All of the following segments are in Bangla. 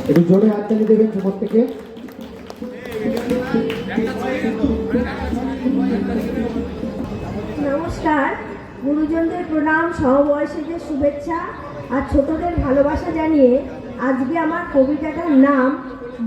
একটু জোরে হাততালি দেবেন প্রত্যেকে। নমস্কার, গুরুজনদের প্রণাম, সমবয়সীদের শুভেচ্ছা আর ছোটদের ভালোবাসা জানিয়ে আজকে আমার কবিতাটার নাম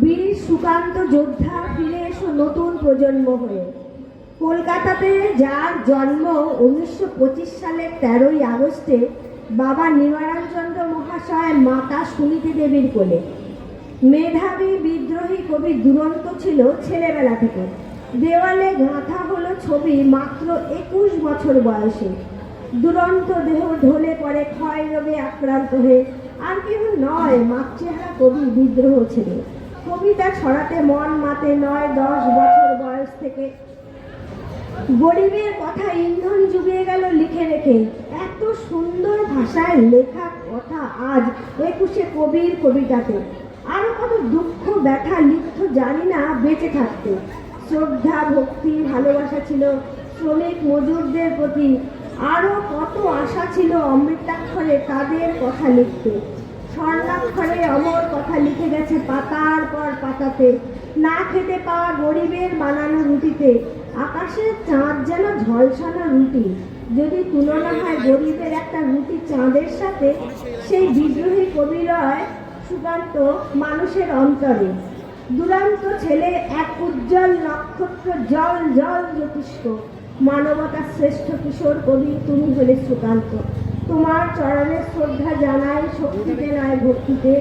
বীর সুকান্ত যোদ্ধা ফিরে এসো নতুন প্রজন্ম হয়ে। কলকাতাতে যার জন্ম 1925 সালের 13ই আগস্টে বাবা নিবারণচন্দ্র মহাশয় মাতা সুনীতি দেবীর কোলে। মেধাবী বিদ্রোহী কবি দুরন্ত ছিল ছেলেবেলা থেকে। দেওয়ালে গাঁথা হলো ছবি মাত্র 21 বছর বয়সে। দুরন্ত দেহ ঢলে পড়ে ক্ষয় রোগে আক্রান্ত হয়ে আর কেউ নয়, মাতৃহারা কবি বিদ্রোহ ছিল। কবিতা ছড়াতে মন মাতে 9-10 বছর বয়স থেকে। গরিবের কথা ইন্ধন জুগিয়ে গেল লিখে রেখে। এত সুন্দর ভাষায় লেখা কথা আজ 21শে কবির কবিতাতে। আরো কত দুঃখ ব্যথা লিখত জানি না বেঁচে থাকতে। শ্রদ্ধা ভক্তি ভালোবাসা ছিল শ্রমিক মজুরদের প্রতি। আরো কত আশা ছিল অমৃতাক্ষরে তাদের কথা লিখতে। স্বর্ণাক্ষরে অমর কথা লিখে গেছে পাতার পর পাতাতে। না খেতে পাওয়া গরিবের বানানো রুটিতে। আকাশের চাঁদ যেন ঝলসানো রুটি। যদি তুলনা হয় গরিবের একটা রুটি চাঁদের সাথে, সেই বিদ্রোহী কবিরয় সুকান্ত মানুষের অন্তরে। দুরন্ত ছেলে এক উজ্জ্বল নক্ষত্র, জল জল জ্যোতিষ্ক। মানবতার শ্রেষ্ঠ কিশোর কবি তুমি হলে সুকান্ত। তোমার চরণে শ্রদ্ধা জানাই, শক্তিতে নয় ভক্তিতে।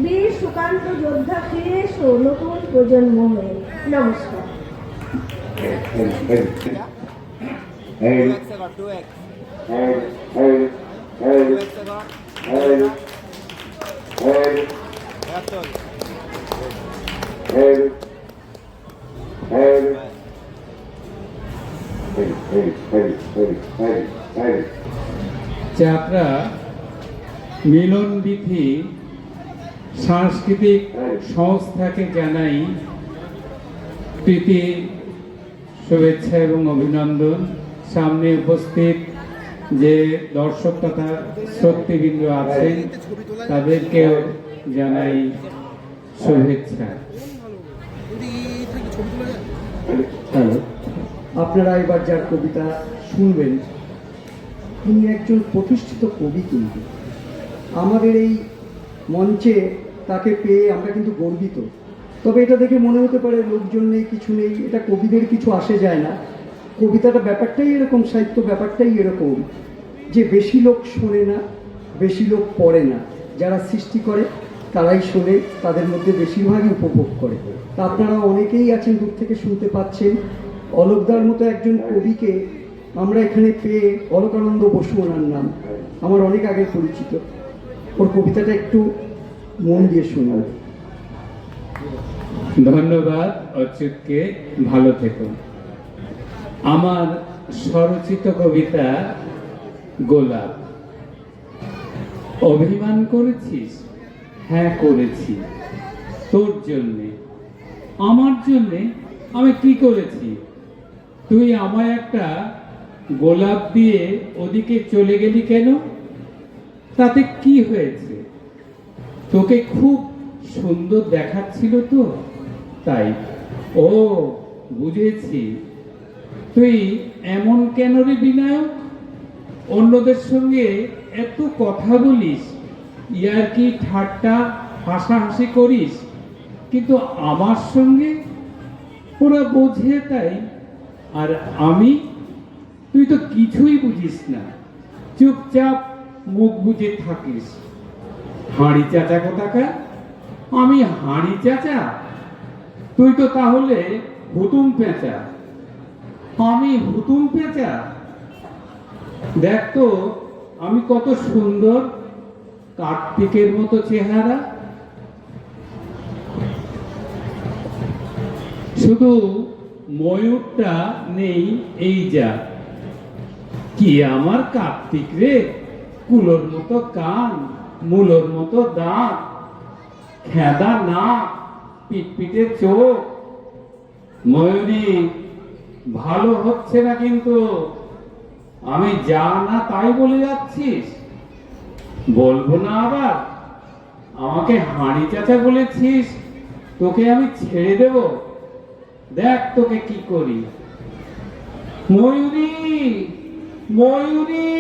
বীর সুকান্ত যোদ্ধা ফিরে এসো নতুন প্রজন্ম হয়ে। নমস্কার। যাত্রা মিলন বিধি সাংস্কৃতিক সংস্থাকে জানাই প্রীতি, শুভেচ্ছা এবং অভিনন্দন। সামনে উপস্থিত যে দর্শক তথা শ্রোতৃবৃন্দ আছেন তাদেরকেও জানাই শুভেচ্ছা। আপনারা এবার যার কবিতা শুনবেন তিনি একজন প্রতিষ্ঠিত কবি। কিন্তু আমাদের এই মঞ্চে তাকে পেয়ে আমরা কিন্তু গর্বিত। তবে এটা দেখে মনে হতে পারে লোকজন নেই, কিছু নেই, এটা কবিদের কিছু আসে যায় না। কবিতাটা ব্যাপারটাই এরকম, সাহিত্য ব্যাপারটাই এরকম যে বেশি লোক শোনে না, বেশি লোক পড়ে না। যারা সৃষ্টি করে তারাই শোনে, তাদের মধ্যে বেশিরভাগই উপভোগ করে। তা আপনারা অনেকেই আছেন দূর থেকে শুনতে পাচ্ছেন। অলোকদার মতো একজন কবিকে আমরা এখানে পেয়ে, অলকানন্দ বসু ওনার নাম, আমার অনেক আগে পরিচিত। ওর কবিতাটা একটু মন দিয়ে শোনাল। ধন্যবাদ অচ্যুতকে, ভালো থেকো। আমার স্বরচিত কবিতা গোলাপ। অভিমান করেছিস? হ্যাঁ করেছি, তোর জন্যে, আমার জন্যে। আমি কি করেছি? তুই আমায় একটা গোলাপ দিয়ে ওদিকে চলে গেলি কেন? তাতে কি হয়েছে? তোকে খুব সুন্দর দেখাচ্ছিল তো, তাই। ও বুঝেছি। তুই এমন কেন রে বিনায়ক? অন্যদের সঙ্গে এত কথা বলিস, ইয়ার্কি ঠাট্টা হাসাহাসি করিস, কিন্তু আমার সঙ্গে ওরা বোঝে তাই। আর আমি? তুই তো কিছুই বুঝিস না, চুপচাপ মুখ বুজে থাকিস। হাঁড়ি চাচা কোথাকার? আমি হাঁড়ি চাচা? তুই তো তাহলে হুতুম পেঁচা। আমি হুতুম পেঁচা? দেখ তো আমি কত সুন্দর, কার্তিকের মতো চেহারা। শুধু ময়ূরটা নেই এই যা। কি আমার কার্তিক রে! কুলোর মতো কান, মূলোর মতো দাঁত, খেদা নাক, পিটপিটে চোখ। ময়ূরী, ভালো হচ্ছে না কিন্তু। আমি যা না তাই বলে যাচ্ছিস? বলবো না আবার? আমাকে হাঁড়ি চাচা বলেছিস, তোকে আমি ছেড়ে দেব? দেখ তোকে কি করি। ময়ূরী, ময়ূরী,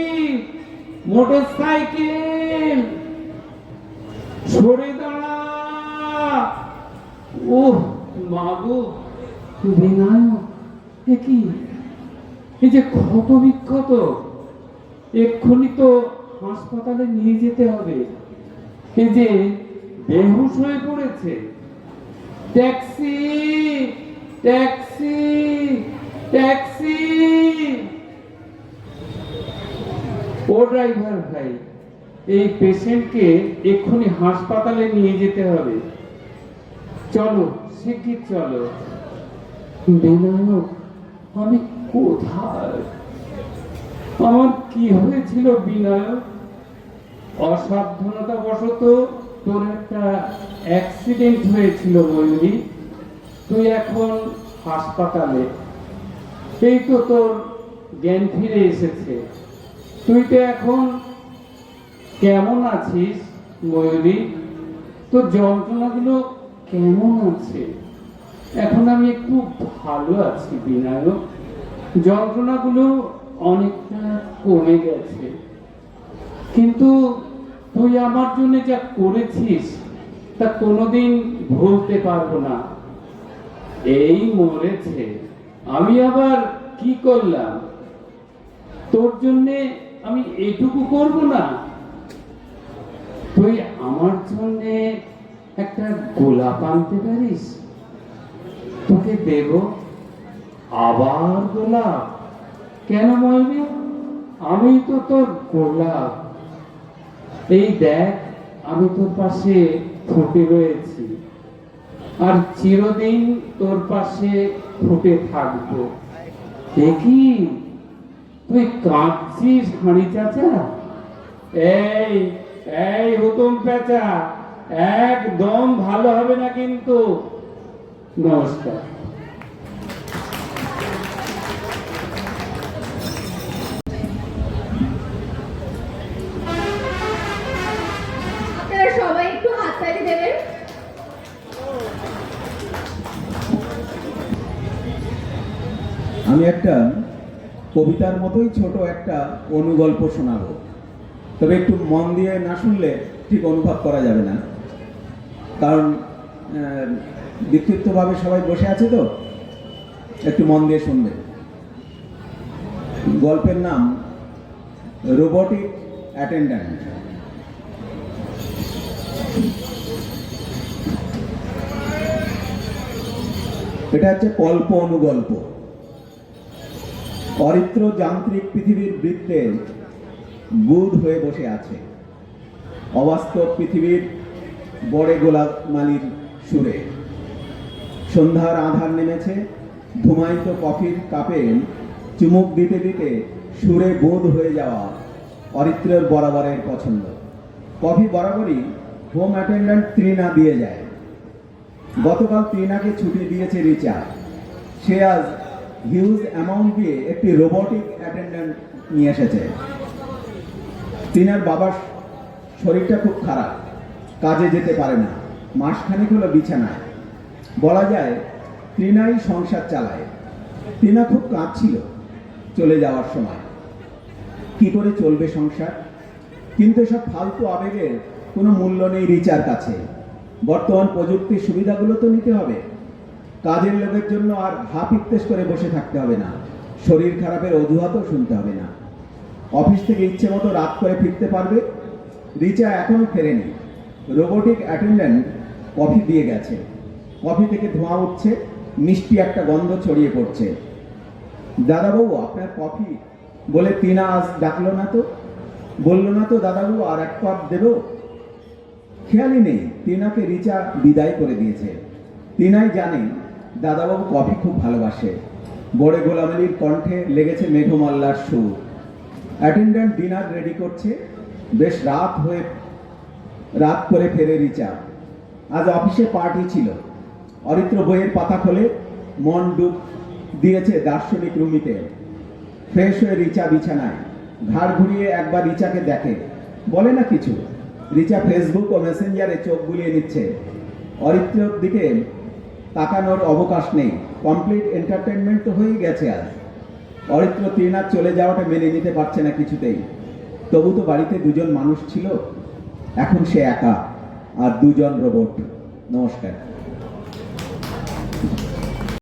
মোটর সাইকেল, সরে দাঁড়া। ওহ মাগো, বিনায়ক, এ কি? এই যে ক্ষত বিক্ষত, এক্ষুনি তো হাসপাতালে নিয়ে যেতে হবে। এই যে বেহুশ হয়ে পড়েছে। Taxi, taxi, taxi. ও ড্রাইভার ভাই, এই পেশেন্টকে এক্ষুনি হাসপাতালে নিয়ে যেতে হবে। চলো, শিগগির চলো। বিনায়ক, আমি কোথায়? আমার কি হয়েছিল বিনায়ক? অসাবধানতা বশত তোর একটা অ্যাক্সিডেন্ট হয়েছিল ময়ূরী। তুই এখন হাসপাতালে। এই তো তোর জ্ঞান ফিরে এসেছে। তুই তো এখন কেমন আছিস ময়ূরী? তোর যন্ত্রণাগুলো কেমন আছে? এখন আমি একটু ভালো আছি বিনায়ক, যন্ত্রণাগুলো অনেকটা কমে গেছে। কিন্তু তুই আমার জন্য যা করেছিস তা কোনোদিন ভুলতে পারবো না। এই মরেছে, আমি আবার কি করলাম? তোর জন্যে আমি এইটুকু করব না? তুই আমার জন্যে একটা গোলাপ আনতে পারিস? তোকে দেব। আবার গোলাপ? কেন ময়ূরী? আমি তো তোর গোলাপ। এই দেখ, আমি তোর পাশে ফুটে রয়েছি, আর চিরদিন তোর পাশে ফুটে থাকবো। দেখি তুই কাঁদছিস হাঁড়ি চাচা? এই এই হুতুম পেঁচা, একদম ভালো হবে না কিন্তু। নমস্কার। আপনারা সবাই একটু হাততালি দেবেন। আমি একটা কবিতার মতোই ছোট একটা অনুগল্প শোনাবো, তবে একটু মন দিয়ে না শুনলে ঠিক অনুভব করা যাবে না, কারণ বিক্ষিপ্তভাবে সবাই বসে আছে তো। একটু মন দিয়ে শুনবে। গল্পের নাম রোবটিক অ্যাটেন্ড্যান্ট। এটা হচ্ছে কল্প অনুগল্প। অরিত্র যান্ত্রিক পৃথিবীর বৃত্তে বুধ হয়ে বসে আছে, অবাস্তব পৃথিবীর বড়ে গোলামালির সুরে। সন্ধ্যার আধার নেমেছে, ধুমায়িত কফির কাপে চুমুক দিতে দিতে সুরে বোধ হয়ে যাওয়া অরিত্রের বরাবরের পছন্দ। কফি বরাবরই হোম অ্যাটেন্ড্যান্ট তৃণা দিয়ে যায়। গতকাল তৃণাকে ছুটি দিয়েছে রিচা। সে আজ হিউজ অ্যামাউন্ট দিয়ে একটি রোবটিক অ্যাটেন্ড্যান্ট নিয়ে এসেছে। তৃণার বাবার শরীরটা খুব খারাপ, কাজে যেতে পারে না, মাসখানেক হলো বিছানায়। বলা যায় তৃণাই সংসার চালায়। তৃণা খুব কাঁদছিল চলে যাওয়ার সময়। কি করে চলবে সংসার? কিন্তু সব ফালতু আবেগের কোনো মূল্য নেই রিচার কাছে। বর্তমান প্রযুক্তির সুবিধাগুলো তো নিতে হবে। কাজের লোকের জন্য আর হাফ ইত্তেশ করে বসে থাকতে হবে না, শরীর খারাপের অজুহাতও শুনতে হবে না। অফিস থেকে ইচ্ছে মতো রাত করে ফিরতে পারবে। রিচা এখনো ফেরেনি। রোবটিক অ্যাটেন্ড্যান্ট কফি দিয়ে গেছে। কফি থেকে ধোঁয়া উঠছে, মিষ্টি একটা গন্ধ ছড়িয়ে পড়ছে। দাদাবাবু, আপনার কফি বলে তৃণা আজ ডাকলো না তো? বললো না তো দাদাবাবু আর এক কাপ দেবো? খেয়ালই নেই, তৃণাকে রিচা বিদায় করে দিয়েছে। তৃণাই জানে দাদাবাবু কফি খুব ভালোবাসে। বড়ে গোলামালির কণ্ঠে লেগেছে মেঘমাল্লার সুর। অ্যাটেন্ড্যান্ট ডিনার রেডি করছে। বেশ রাত করে ফেরে রিচা। আজ অফিসে পার্টি ছিল। অরিত্র বইয়ের পাতা খোলে, মন ডুব দিয়েছে দার্শনিক রুমিতে। ফ্রেশ হয়ে রিচা বিছানায় ঘাড় ঘুরিয়ে একবার রিচাকে দেখে, বলে না কিছু। রিচা ফেসবুক ও মেসেঞ্জারে চোখ বুলিয়ে নিচ্ছে। অরিত্রর দিকে তাকানোর অবকাশ নেই। কমপ্লিট এন্টারটেনমেন্ট তো হয়েই গেছে আজ। অরিত্র তৃণার চলে যাওয়াটা মেনে নিতে পারছে না কিছুতেই। তবু তো বাড়িতে দুজন মানুষ ছিল, এখন সে একা আর দুজন রোবট। নমস্কার।